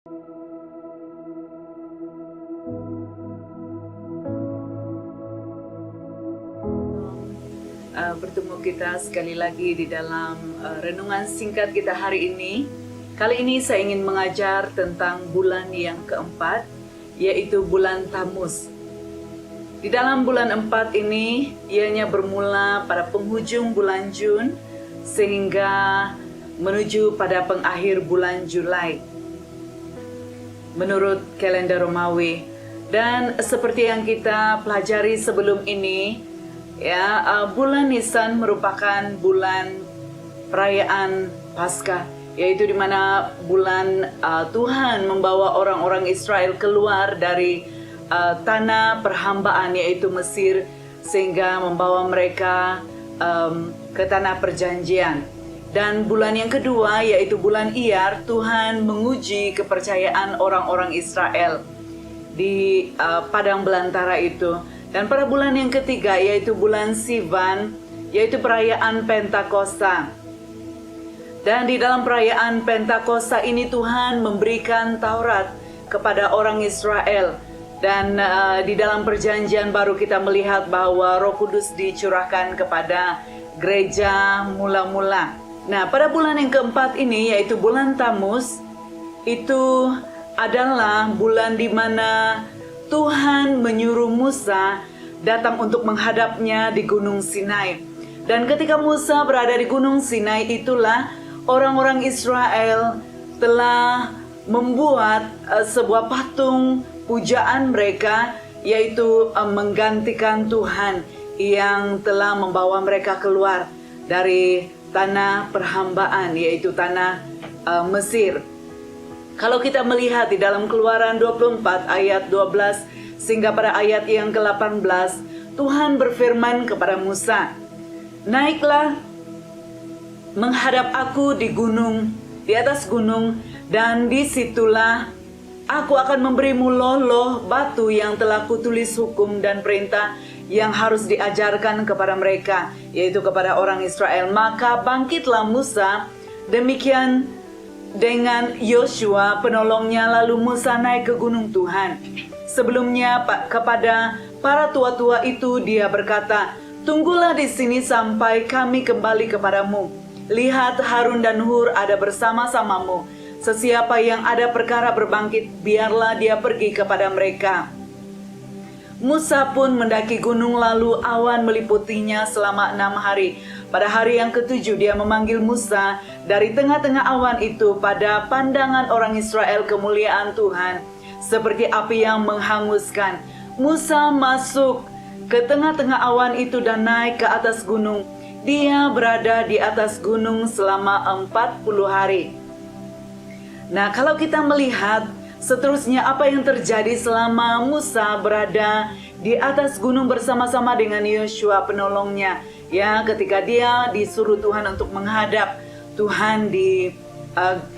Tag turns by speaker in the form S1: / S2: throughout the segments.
S1: Bertemu kita sekali lagi di dalam renungan singkat kita hari ini. Kali ini saya ingin mengajar tentang bulan yang keempat, yaitu bulan Tammuz. Di dalam bulan 4 ini, ianya bermula pada penghujung bulan Jun sehingga menuju pada pengakhir bulan Julai menurut kalender Romawi. Dan seperti yang kita pelajari sebelum ini, bulan Nisan merupakan bulan perayaan Paskah, yaitu di mana bulan Tuhan membawa orang-orang Israel keluar dari tanah perhambaan, yaitu Mesir, sehingga membawa mereka ke tanah perjanjian. Dan bulan yang kedua, yaitu bulan Iyar, Tuhan menguji kepercayaan orang-orang Israel di padang belantara itu. Dan pada bulan yang ketiga, yaitu bulan Sivan, yaitu perayaan Pentakosta. Dan di dalam perayaan Pentakosta ini Tuhan memberikan Taurat kepada orang Israel. Dan di dalam perjanjian baru kita melihat bahwa Roh Kudus dicurahkan kepada gereja mula-mula. Nah, pada bulan yang keempat ini, yaitu bulan Tammuz, itu adalah bulan di mana Tuhan menyuruh Musa datang untuk menghadapnya di Gunung Sinai. Dan ketika Musa berada di Gunung Sinai, itulah orang-orang Israel telah membuat sebuah patung pujaan mereka, yaitu menggantikan Tuhan yang telah membawa mereka keluar dari tanah perhambaan, yaitu tanah Mesir. Kalau kita melihat di dalam Keluaran 24 ayat 12 sehingga pada ayat yang ke-18, Tuhan berfirman kepada Musa, "Naiklah menghadap aku di atas gunung, dan disitulah aku akan memberimu loh batu yang telah kutulis hukum dan perintah yang harus diajarkan kepada mereka, yaitu kepada orang Israel." Maka bangkitlah Musa demikian dengan Yosua penolongnya, lalu Musa naik ke gunung Tuhan. Sebelumnya kepada para tua-tua itu dia berkata, "Tunggulah di sini sampai kami kembali kepadamu. Lihat, Harun dan Hur ada bersama-samamu. Sesiapa yang ada perkara berbangkit, biarlah dia pergi kepada mereka." Musa pun mendaki gunung, lalu awan meliputinya selama 6 hari. Pada hari yang ke-7 dia memanggil Musa dari tengah-tengah awan itu. Pada pandangan orang Israel kemuliaan Tuhan seperti api yang menghanguskan. Musa masuk ke tengah-tengah awan itu dan naik ke atas gunung. Dia berada di atas gunung selama 40 hari. Nah, kalau kita melihat seterusnya apa yang terjadi selama Musa berada di atas gunung bersama-sama dengan Yosua penolongnya, ketika dia disuruh Tuhan untuk menghadap Tuhan di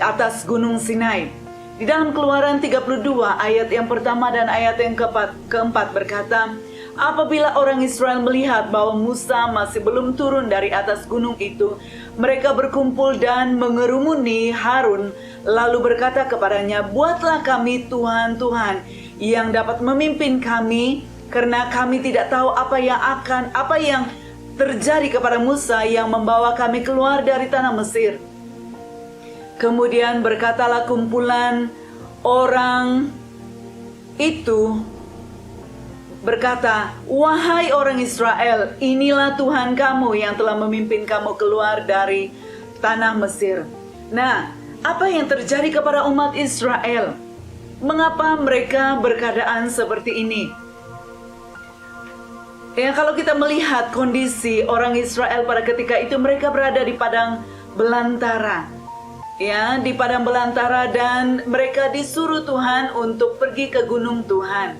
S1: atas gunung Sinai. Di dalam Keluaran 32 ayat yang pertama dan ayat yang keempat berkata, "Apabila orang Israel melihat bahwa Musa masih belum turun dari atas gunung itu, mereka berkumpul dan mengerumuni Harun, lalu berkata kepadanya, 'Buatlah kami Tuhan yang dapat memimpin kami, karena kami tidak tahu apa yang terjadi kepada Musa yang membawa kami keluar dari tanah Mesir.' Kemudian berkatalah kumpulan orang itu berkata, 'Wahai orang Israel, inilah Tuhan kamu yang telah memimpin kamu keluar dari tanah Mesir.'" Nah, apa yang terjadi kepada umat Israel? Mengapa mereka berkeadaan seperti ini? Kalau kita melihat kondisi orang Israel pada ketika itu, mereka berada di padang belantara. Di padang belantara, dan mereka disuruh Tuhan untuk pergi ke gunung Tuhan.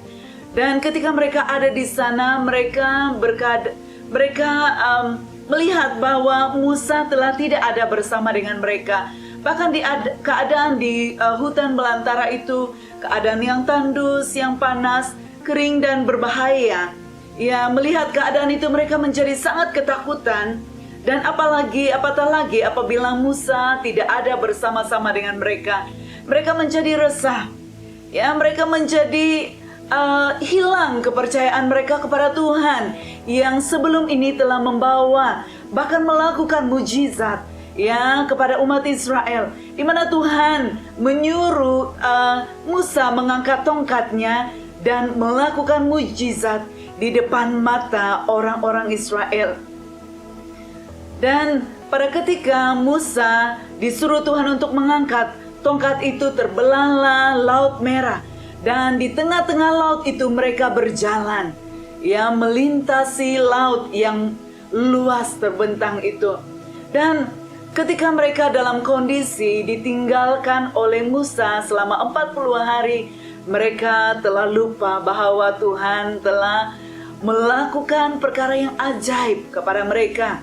S1: Dan ketika mereka ada di sana, mereka melihat bahwa Musa telah tidak ada bersama dengan mereka. Bahkan keadaan di hutan belantara itu, keadaan yang tandus, yang panas, kering dan berbahaya. Melihat keadaan itu mereka menjadi sangat ketakutan. Dan apatah lagi apabila Musa tidak ada bersama-sama dengan mereka. mereka menjadi resah. Ya, mereka menjadi hilang kepercayaan mereka kepada Tuhan yang sebelum ini telah membawa bahkan melakukan mujizat ya kepada umat Israel, di mana Tuhan menyuruh Musa mengangkat tongkatnya dan melakukan mujizat di depan mata orang-orang Israel. Dan pada ketika Musa disuruh Tuhan untuk mengangkat tongkat itu, terbelahlah Laut Merah. Dan di tengah-tengah laut itu mereka berjalan, ya, melintasi laut yang luas terbentang itu. Dan ketika mereka dalam kondisi ditinggalkan oleh Musa selama 40 hari, mereka telah lupa bahwa Tuhan telah melakukan perkara yang ajaib kepada mereka.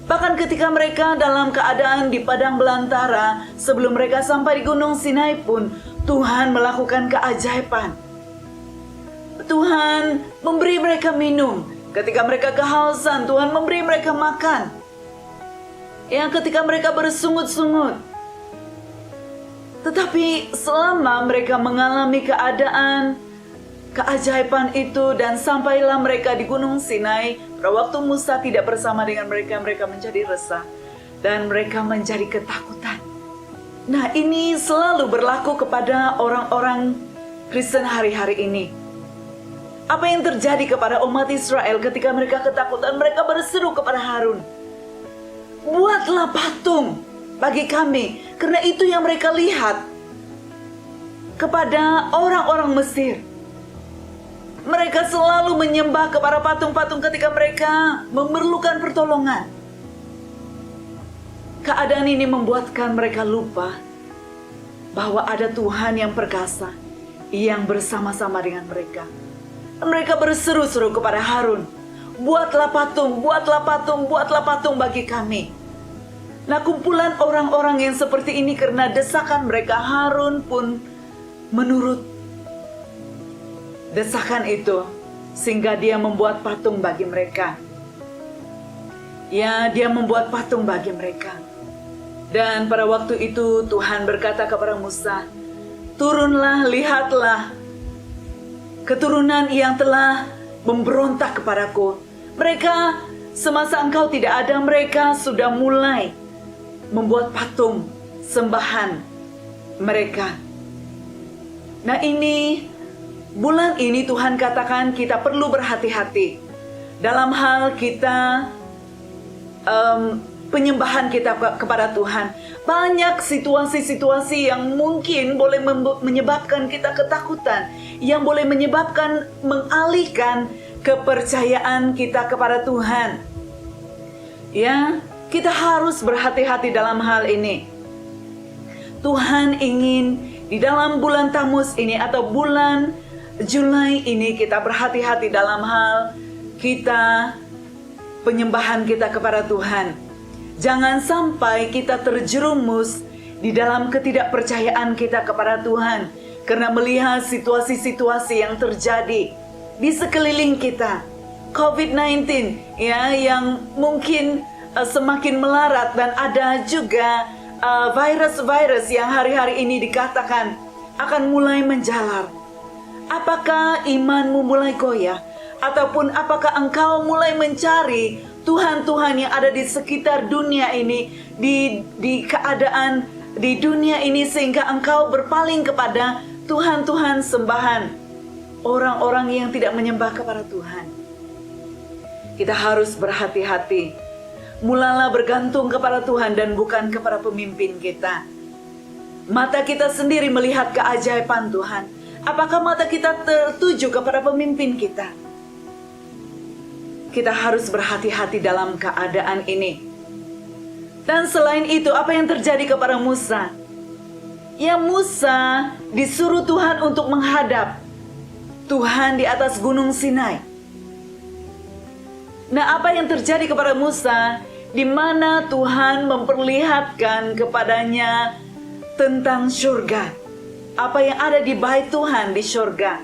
S1: Bahkan ketika mereka dalam keadaan di padang belantara, sebelum mereka sampai di Gunung Sinai pun, Tuhan melakukan keajaiban. Tuhan memberi mereka minum. Ketika mereka kehausan, Tuhan memberi mereka makan. Yang ketika mereka bersungut-sungut. Tetapi selama mereka mengalami keadaan keajaiban itu dan sampailah mereka di Gunung Sinai, pada waktu Musa tidak bersama dengan mereka, mereka menjadi resah dan mereka menjadi ketakutan. Nah, ini selalu berlaku kepada orang-orang Kristen hari-hari ini. Apa yang terjadi kepada umat Israel ketika mereka ketakutan? Mereka berseru kepada Harun, buatlah patung bagi kami, karena itu yang mereka lihat kepada orang-orang Mesir. Mereka selalu menyembah kepada patung-patung ketika mereka memerlukan pertolongan. Keadaan ini membuatkan mereka lupa bahwa ada Tuhan yang perkasa yang bersama-sama dengan mereka. Mereka berseru-seru kepada Harun, buatlah patung, buatlah patung, buatlah patung bagi kami. Nah, kumpulan orang-orang yang seperti ini karena desakan mereka, Harun pun menurut desakan itu sehingga dia membuat patung bagi mereka. Ya, dia membuat patung bagi mereka. Dan pada waktu itu Tuhan berkata kepada Musa, turunlah, lihatlah keturunan yang telah memberontak kepadaku. Mereka semasa engkau tidak ada, mereka sudah mulai membuat patung sembahan mereka. Nah, ini bulan ini Tuhan katakan kita perlu berhati-hati dalam hal kita penyembahan kita kepada Tuhan. Banyak situasi-situasi yang mungkin boleh menyebabkan kita ketakutan, yang boleh menyebabkan mengalihkan kepercayaan kita kepada Tuhan. Ya, kita harus berhati-hati dalam hal ini. Tuhan ingin di dalam bulan Tammuz ini atau bulan Julai ini kita berhati-hati dalam hal kita penyembahan kita kepada Tuhan. Jangan sampai kita terjerumus di dalam ketidakpercayaan kita kepada Tuhan karena melihat situasi-situasi yang terjadi di sekeliling kita. COVID-19 ya, yang mungkin semakin melarat, dan ada juga virus-virus yang hari-hari ini dikatakan akan mulai menjalar. Apakah imanmu mulai goyah? Ataupun apakah engkau mulai mencari Tuhan-Tuhan yang ada di sekitar dunia ini, di keadaan di dunia ini, sehingga engkau berpaling kepada Tuhan-Tuhan sembahan orang-orang yang tidak menyembah kepada Tuhan? Kita harus berhati-hati. Mulalah bergantung kepada Tuhan dan bukan kepada pemimpin kita. Mata kita sendiri melihat keajaiban Tuhan. Apakah mata kita tertuju kepada pemimpin kita? Kita harus berhati-hati dalam keadaan ini. Dan selain itu, apa yang terjadi kepada Musa? Ya, Musa disuruh Tuhan untuk menghadap Tuhan di atas Gunung Sinai. Nah, apa yang terjadi kepada Musa? Di mana Tuhan memperlihatkan kepadanya tentang surga. Apa yang ada di bait Tuhan di surga.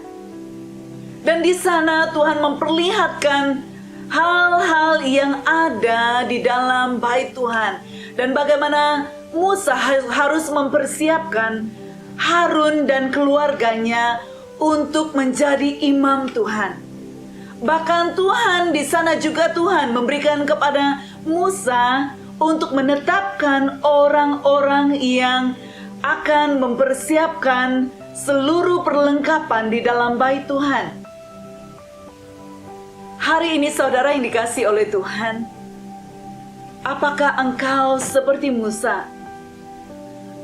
S1: Dan di sana Tuhan memperlihatkan hal-hal yang ada di dalam bait Tuhan. Dan bagaimana Musa harus mempersiapkan Harun dan keluarganya untuk menjadi imam Tuhan. Bahkan Tuhan di sana juga Tuhan memberikan kepada Musa untuk menetapkan orang-orang yang akan mempersiapkan seluruh perlengkapan di dalam bait Tuhan. Hari ini saudara yang dikasihi oleh Tuhan, apakah engkau seperti Musa,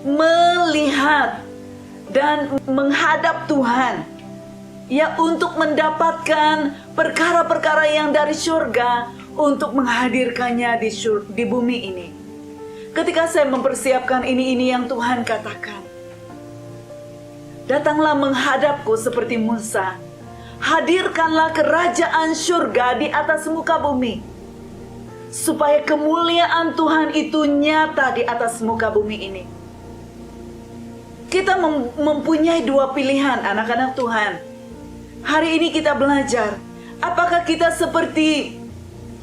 S1: melihat dan menghadap Tuhan, ya, untuk mendapatkan perkara-perkara yang dari surga untuk menghadirkannya di bumi ini? Ketika saya mempersiapkan ini yang Tuhan katakan, datanglah menghadapku seperti Musa, hadirkanlah kerajaan surga di atas muka bumi, supaya kemuliaan Tuhan itu nyata di atas muka bumi ini. Kita mempunyai dua pilihan, anak-anak Tuhan. Hari ini kita belajar, apakah kita seperti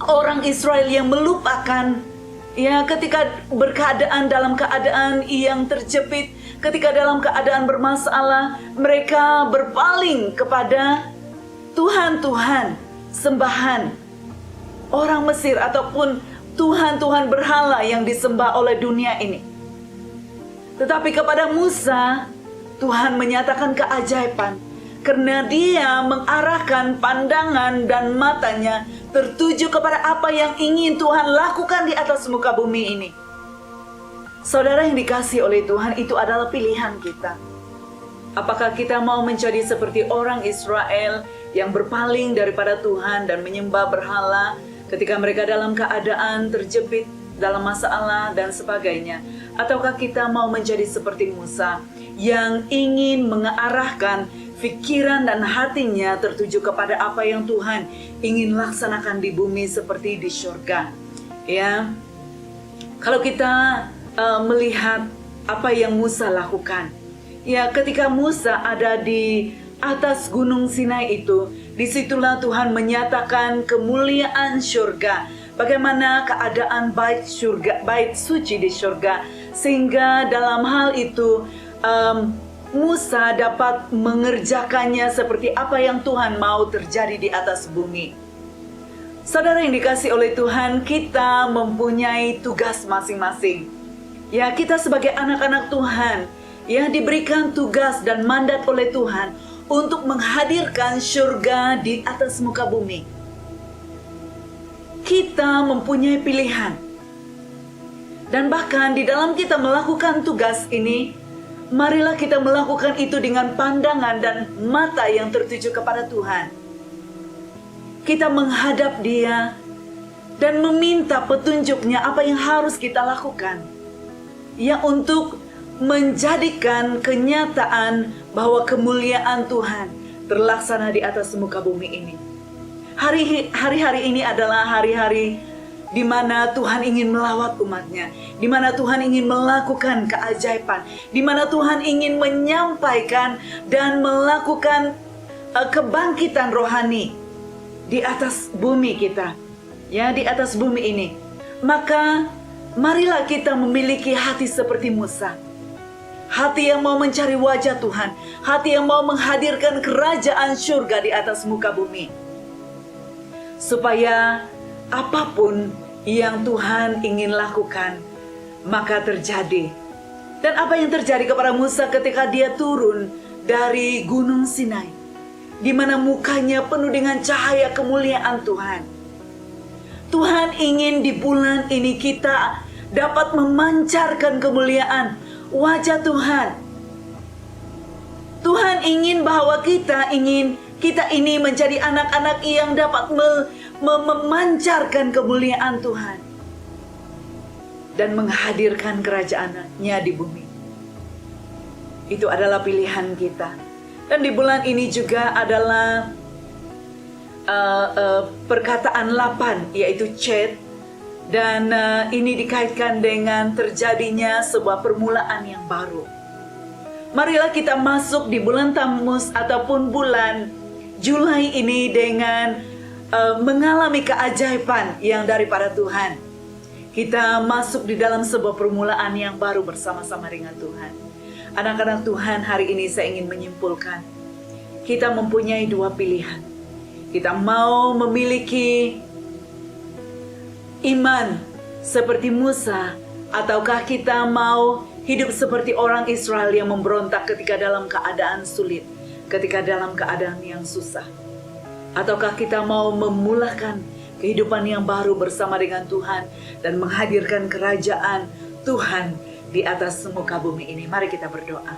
S1: orang Israel yang melupakan, ya, ketika dalam keadaan yang terjepit, ketika dalam keadaan bermasalah, mereka berpaling kepada Tuhan-Tuhan sembahan orang Mesir ataupun Tuhan-Tuhan berhala yang disembah oleh dunia ini. Tetapi kepada Musa, Tuhan menyatakan keajaiban, karena dia mengarahkan pandangan dan matanya tertuju kepada apa yang ingin Tuhan lakukan di atas muka bumi ini. Saudara yang dikasihi oleh Tuhan, itu adalah pilihan kita. Apakah kita mau menjadi seperti orang Israel yang berpaling daripada Tuhan dan menyembah berhala ketika mereka dalam keadaan terjepit dalam masalah dan sebagainya? Ataukah kita mau menjadi seperti Musa yang ingin mengarahkan pikiran dan hatinya tertuju kepada apa yang Tuhan ingin laksanakan di bumi seperti di surga? Ya, kalau kita melihat apa yang Musa lakukan, ya, ketika Musa ada di atas gunung Sinai itu, disitulah Tuhan menyatakan kemuliaan surga, bagaimana keadaan bait suci di surga, sehingga dalam hal itu Musa dapat mengerjakannya seperti apa yang Tuhan mau terjadi di atas bumi. Saudara yang dikasihi oleh Tuhan, kita mempunyai tugas masing-masing. Ya, kita sebagai anak-anak Tuhan, ya, diberikan tugas dan mandat oleh Tuhan untuk menghadirkan surga di atas muka bumi. Kita mempunyai pilihan. Dan bahkan di dalam kita melakukan tugas ini, marilah kita melakukan itu dengan pandangan dan mata yang tertuju kepada Tuhan. Kita menghadap Dia dan meminta petunjuknya apa yang harus kita lakukan, ya, untuk menjadikan kenyataan bahwa kemuliaan Tuhan terlaksana di atas muka bumi ini. Hari-hari ini adalah hari-hari di mana Tuhan ingin melawat umatnya, di mana Tuhan ingin melakukan keajaiban, di mana Tuhan ingin menyampaikan dan melakukan kebangkitan rohani di atas bumi kita, ya, di atas bumi ini. Maka marilah kita memiliki hati seperti Musa, hati yang mau mencari wajah Tuhan, hati yang mau menghadirkan kerajaan surga di atas muka bumi, supaya apapun yang Tuhan ingin lakukan, maka terjadi. Dan apa yang terjadi kepada Musa ketika dia turun dari gunung Sinai, di mana mukanya penuh dengan cahaya kemuliaan Tuhan. Tuhan ingin di bulan ini kita dapat memancarkan kemuliaan wajah Tuhan. Tuhan ingin bahwa kita ini menjadi anak-anak yang dapat memancarkan kemuliaan Tuhan dan menghadirkan kerajaannya di bumi. Itu adalah pilihan kita. Dan di bulan ini juga adalah perkataan 8, yaitu Chet. Dan ini dikaitkan dengan terjadinya sebuah permulaan yang baru. Marilah kita masuk di bulan Tammuz ataupun bulan Julai ini dengan mengalami keajaiban yang daripada Tuhan. Kita masuk di dalam sebuah permulaan yang baru bersama-sama dengan Tuhan. Anak-anak Tuhan, hari ini saya ingin menyimpulkan, kita mempunyai dua pilihan. Kita mau memiliki iman seperti Musa, ataukah kita mau hidup seperti orang Israel yang memberontak ketika dalam keadaan sulit, ketika dalam keadaan yang susah. Ataukah kita mau memulakan kehidupan yang baru bersama dengan Tuhan dan menghadirkan kerajaan Tuhan di atas muka bumi ini. Mari kita berdoa.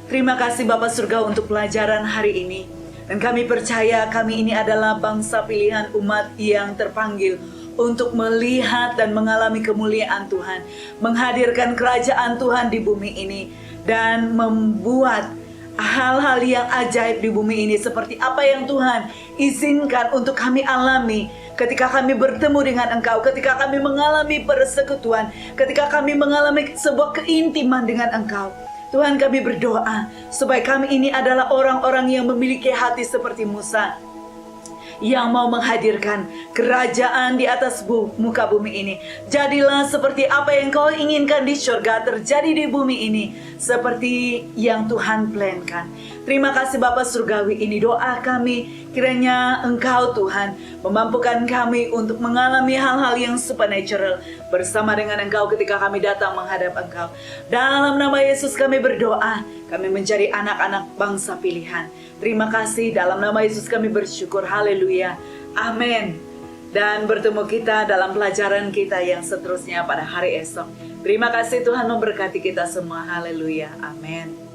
S1: Terima kasih Bapa Surga untuk pelajaran hari ini. Dan kami percaya kami ini adalah bangsa pilihan, umat yang terpanggil untuk melihat dan mengalami kemuliaan Tuhan, menghadirkan kerajaan Tuhan di bumi ini, dan membuat hal-hal yang ajaib di bumi ini, seperti apa yang Tuhan izinkan untuk kami alami ketika kami bertemu dengan Engkau, ketika kami mengalami persekutuan, ketika kami mengalami sebuah keintiman dengan Engkau. Tuhan, kami berdoa supaya kami ini adalah orang-orang yang memiliki hati seperti Musa, yang mau menghadirkan kerajaan di atas muka bumi ini. Jadilah seperti apa yang Kau inginkan di surga terjadi di bumi ini, seperti yang Tuhan plankan. Terima kasih Bapa Surgawi, ini doa kami, kiranya Engkau Tuhan memampukan kami untuk mengalami hal-hal yang supernatural bersama dengan Engkau ketika kami datang menghadap Engkau. Dalam nama Yesus kami berdoa, kami menjadi anak-anak bangsa pilihan. Terima kasih, dalam nama Yesus kami bersyukur. Haleluya. Amin. Dan bertemu kita dalam pelajaran kita yang seterusnya pada hari esok. Terima kasih, Tuhan memberkati kita semua. Haleluya. Amin.